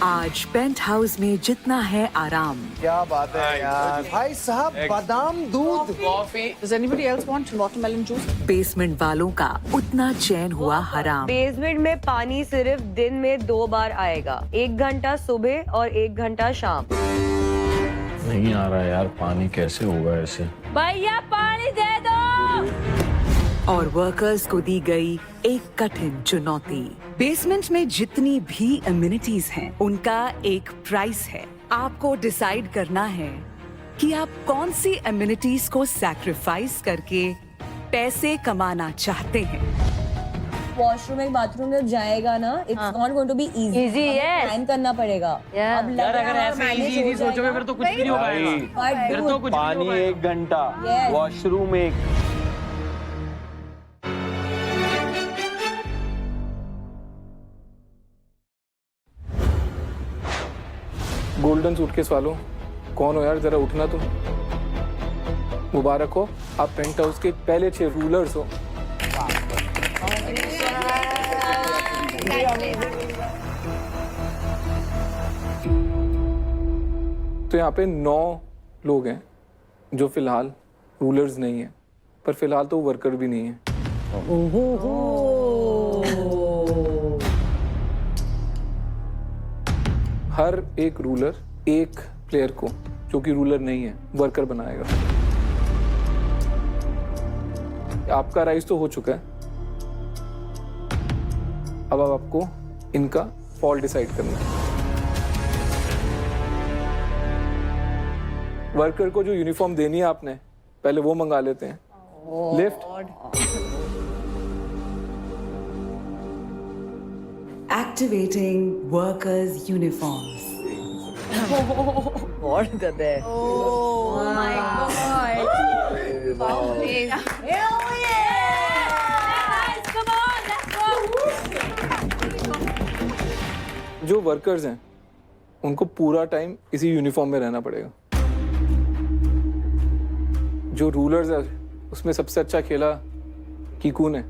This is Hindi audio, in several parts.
आज पेंट हाउस में जितना है आराम, क्या बात है यार। भाई साहब बादाम दूध coffee. Does anybody else want watermelon juice? Basement वालों का उतना चैन हुआ हराम। बेसमेंट में पानी सिर्फ दिन में 2 बार आएगा, 1 घंटा सुबह और 1 घंटा शाम। नहीं आ रहा यार पानी, कैसे होगा ऐसे? भैया पानी दे दो। और वर्कर्स को दी गई एक कठिन चुनौती। बेसमेंट में जितनी भी एमिनिटीज हैं, उनका एक प्राइस है। आपको डिसाइड करना है कि आप कौन सी एमिनिटीज को सैक्रिफाइस करके पैसे कमाना चाहते हैं। वॉशरूम एक बाथरूम में जाएगा ना, it's not going to be easy. Plan करना पड़ेगा। अब यार अगर ऐसे इजी सोचोगे फिर तो कुछ भी नहीं होगा। फिर तो कुछ पानी 1 घंटा, वॉशरूम 1। गोल्डन सूटकेस वालों, कौन हो यार, जरा उठना तुम। मुबारक हो, आप पेंट हाउस के पहले 6 रूलर्स हो। तो यहाँ पे 9 लोग हैं जो फिलहाल रूलर्स नहीं हैं, पर फिलहाल तो वर्कर भी नहीं है। हर एक रूलर एक प्लेयर को, जो कि रूलर नहीं है, वर्कर बनाएगा। आपका राइज तो हो चुका है, अब आपको इनका फॉल डिसाइड करना है। वर्कर को जो यूनिफॉर्म देनी है आपने, पहले वो मंगा लेते हैं। Lift. Activating workers' uniforms. What the there? Oh my god. Please. Hell yeah! Come on, let's go. जो वर्कर्स हैं उनको पूरा टाइम इसी यूनिफॉर्म में रहना पड़ेगा। जो रूलर्स है उसमें सबसे अच्छा खेला कीकू ने,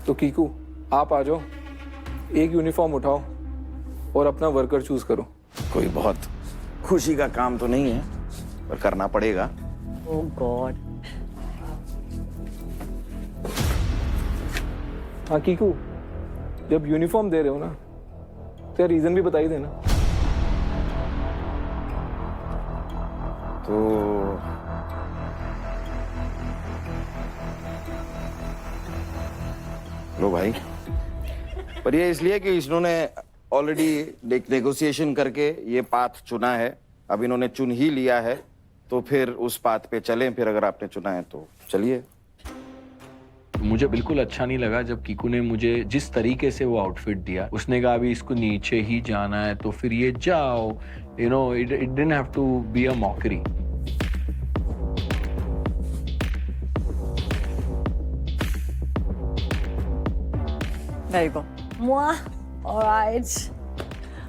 तो कीकू आप आ जाओ, एक यूनिफॉर्म उठाओ और अपना वर्कर चूज करो। कोई बहुत खुशी का काम तो नहीं है, पर करना पड़ेगा। Oh God. हाँ कीकू, जब यूनिफॉर्म दे रहे हो ना, तो रीजन भी बता ही देना। तो लो भाई, पर ये इसलिए कि इन्होंने ऑलरेडी नेगोशिएशन करके ये पाथ चुना है। अब इन्होंने चुन ही लिया है, तो फिर उस पाथ पे चलें। फिर अगर आपने चुना है तो चलिए। मुझे बिल्कुल अच्छा नहीं लगा जब कीकू ने मुझे जिस तरीके से वो आउटफिट दिया। उसने कहा अभी इसको नीचे ही जाना है, तो फिर ये जाओ, you know, it didn't have to be a mockery. There you go. Mwah. All right.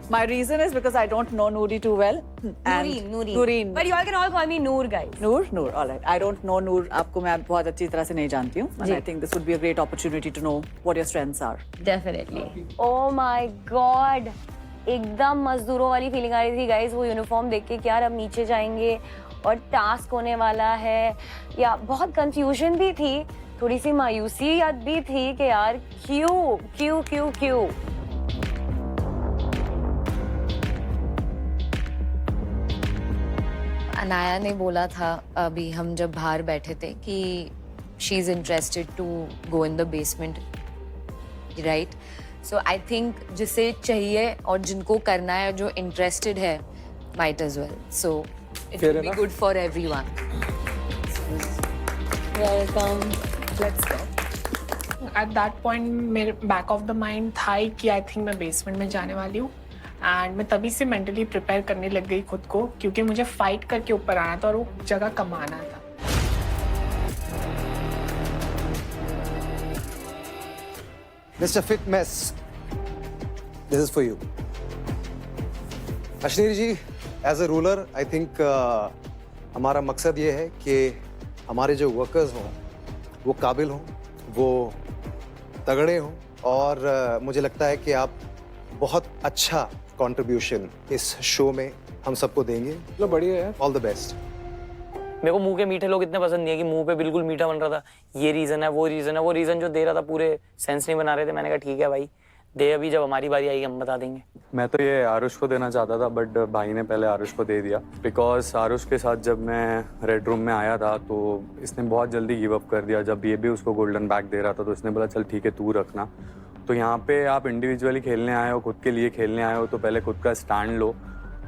My reason is because I don't know Noori too well. And Nooreen. But you all can all call me Noor, guys. Noor. All right. I don't know Noor. आपको मैं बहुत अच्छी तरह से नहीं जानती हूँ. And I think this would be a great opportunity to know what your strengths are. Definitely. Oh my God. एकदम मजदूरों वाली फीलिंग आ रही थी गाइस, वो यूनिफॉर्म देख के कि यार अब नीचे जाएंगे और टास्क होने वाला है, या बहुत कंफ्यूजन भी थी, थोड़ी सी मायूसियत भी थी कि यार क्यों क्यों क्यों क्यों। अनाया ने बोला था अभी हम जब बाहर बैठे थे कि she is interested to go in the basement, right? So I think जिसे चाहिए और जिनको करना है, जो इंटरेस्टेड है, might as well. So it will be good for everyone. Welcome. Let's go. At that point मेरे बैक ऑफ द माइंड था कि आई थिंक मैं बेसमेंट में जाने वाली हूँ, एंड मैं तभी से मेंटली प्रिपेयर करने लग गई खुद को, क्योंकि मुझे फाइट करके ऊपर आना था और वो जगह कमाना था। Mr. Fitmess, this is for you. Ashneer ji, as a ruler I think हमारा मकसद ये है कि हमारे जो वर्कर्स हों वो काबिल हों, वो तगड़े हों, और मुझे लगता है कि आप बहुत अच्छा कंट्रीब्यूशन इस शो में हम सबको देंगे। चलो बढ़िया है। All the best. मेरे को मुंह के मीठे लोग इतने पसंद नहीं है कि मुंह पे बिल्कुल मीठा बन रहा था, ये रीजन है वो रीजन है, वो रीजन जो दे रहा था पूरे सेंस नहीं बना रहे थे। मैंने कहा ठीक है भाई दे, अभी जब हमारी बारी आएगी हम बता देंगे। मैं तो ये आरुष को देना चाहता था बट भाई ने पहले आरुष को दे दिया, बिकॉज आरुष के साथ जब मैं रेड रूम में आया था तो इसने बहुत जल्दी गिव अप कर दिया। जब ये भी उसको गोल्डन बैग दे रहा था तो इसने बोला चल ठीक है तू रखना। तो यहाँ पे आप इंडिविजुअली खेलने आए हो, खुद के लिए खेलने आए हो, तो पहले खुद का स्टैंड लो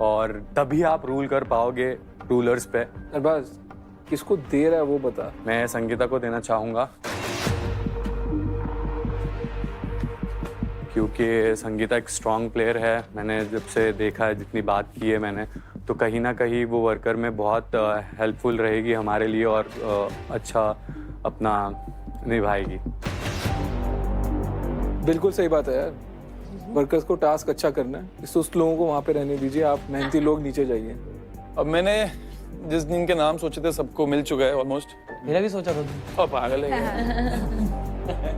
और तभी आप रूल कर पाओगे रूलर्स पे। बस किसको दे रहा है वो बता। मैं संगीता को देना चाहूँगा क्योंकि संगीता एक स्ट्रॉन्ग प्लेयर है। मैंने जब से देखा है, जितनी बात की है मैंने, तो कहीं ना कहीं वो वर्कर में बहुत हेल्पफुल रहेगी हमारे लिए और अच्छा अपना निभाएगी। बिल्कुल सही बात है यार, वर्कर्स को टास्क अच्छा करना है, इस सुस्त लोगों को वहाँ पे रहने दीजिए, आप मेहनती लोग नीचे जाइए। अब मैंने जिस दिन के नाम सोचे थे सबको मिल चुका है ऑलमोस्ट। मेरा भी सोचा था। पागल है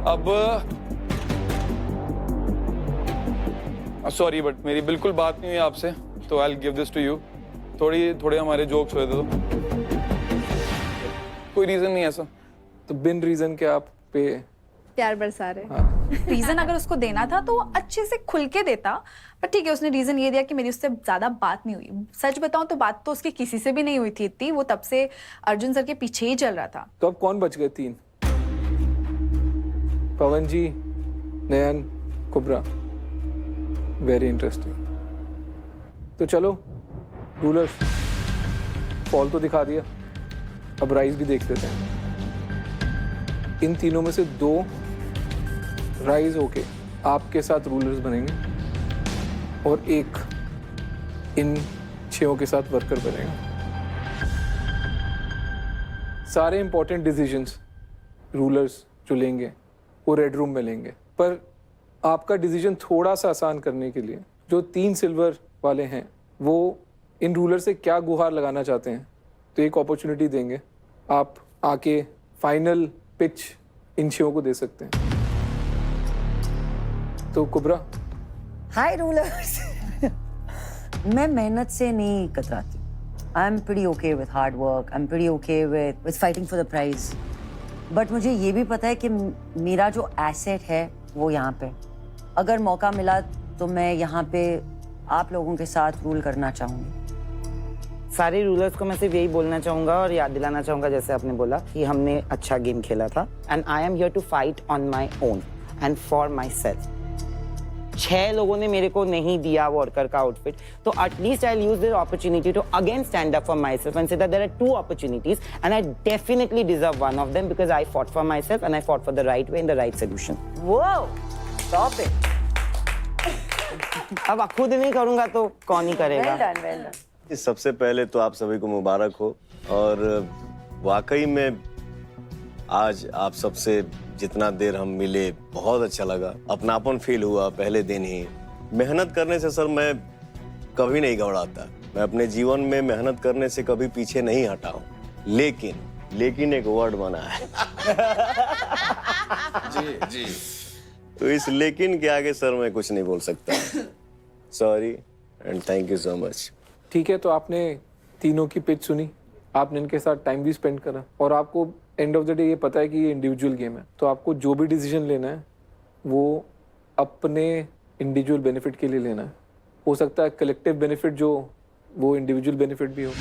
अब सॉरी बट मेरी बिल्कुल बात नहीं हुई आपसे, तो I will give this to you. थोड़े हमारे जोक्स हुए थे तो कोई रीजन नहीं ऐसा, तो बिन रीजन के आप पे प्यार बरसा रहे। रीजन अगर उसको देना था तो वो अच्छे से खुल के देता, पर ठीक है उसने रीजन ये दिया कि मेरी उससे ज्यादा बात नहीं हुई। सच बताऊं तो बात तो उसकी किसी से भी नहीं हुई थी इतनी, वो तब से अर्जुन सर के पीछे ही चल रहा था। तो अब कौन बच गए? 3, पवन जी, नयन, कुबरा। Very interesting. तो चलो रूलर्स, फॉल तो दिखा दिया, अब राइज भी देख लेते हैं। इन तीनों में से 2 राइज होके आपके साथ रूलर्स बनेंगे और 1 इन 6 के साथ वर्कर बनेगा। सारे इंपॉर्टेंट डिसीजंस रूलर्स जो लेंगे वो रेड रूम में लेंगे, पर आपका डिसीजन थोड़ा सा आसान करने के लिए जो 3 सिल्वर वाले हैं वो इन रूलर से क्या गुहार लगाना चाहते हैं, तो एक अपॉर्चुनिटी देंगे। आप आके फाइनल पिच इन 6 को दे सकते हैं। तो कुबरा। हाय रूलर्स। मैं मेहनत से नहीं कतराती। I am pretty okay with hard work, I am pretty okay with fighting for the prize, but मुझे ये भी पता है कि मेरा जो एसेट है वो यहाँ पे, अगर मौका मिला तो मैं यहाँ पे आप लोगों के साथ रूल करना चाहूँगी। सारे रूलर्स को मैं सिर्फ यही बोलना चाहूंगा और याद दिलाना चाहूंगा, जैसे आपने बोला कि हमने अच्छा गेम खेला था, and I am here to fight on my own and for myself. 6 लोगों ने मेरे को नहीं दिया वर्कर का आउटफिट, तो at least I use this opportunity to again stand up for myself and say that there are 2 opportunities and I definitely deserve one of them because I fought for myself and I fought for the right way and the right solution. Wow, stop it. अब खुद नहीं करूंगा तो कौन ही करेगा? Well done, well done. सबसे पहले तो आप सभी को मुबारक हो, और वाकई में आज आप सबसे जितना देर हम मिले बहुत अच्छा लगा, अपनापन फील हुआ पहले दिन ही। मेहनत करने से सर मैं कभी नहीं घबराता, मैं अपने जीवन में मेहनत करने से कभी पीछे नहीं हटा हूँ, लेकिन एक वर्ड बना है। जी। तो इस लेकिन के आगे सर मैं कुछ नहीं बोल सकता। Sorry and thank you so much. ठीक है, तो आपने तीनों की पिच सुनी, आपने इनके साथ टाइम भी स्पेंड करा, और आपको एंड ऑफ द डे ये पता है कि ये इंडिविजुअल गेम है, तो आपको जो भी डिसीजन लेना है वो अपने इंडिविजुअल बेनिफिट के लिए लेना है। हो सकता है कलेक्टिव बेनिफिट जो वो इंडिविजुअल बेनिफिट भी हो।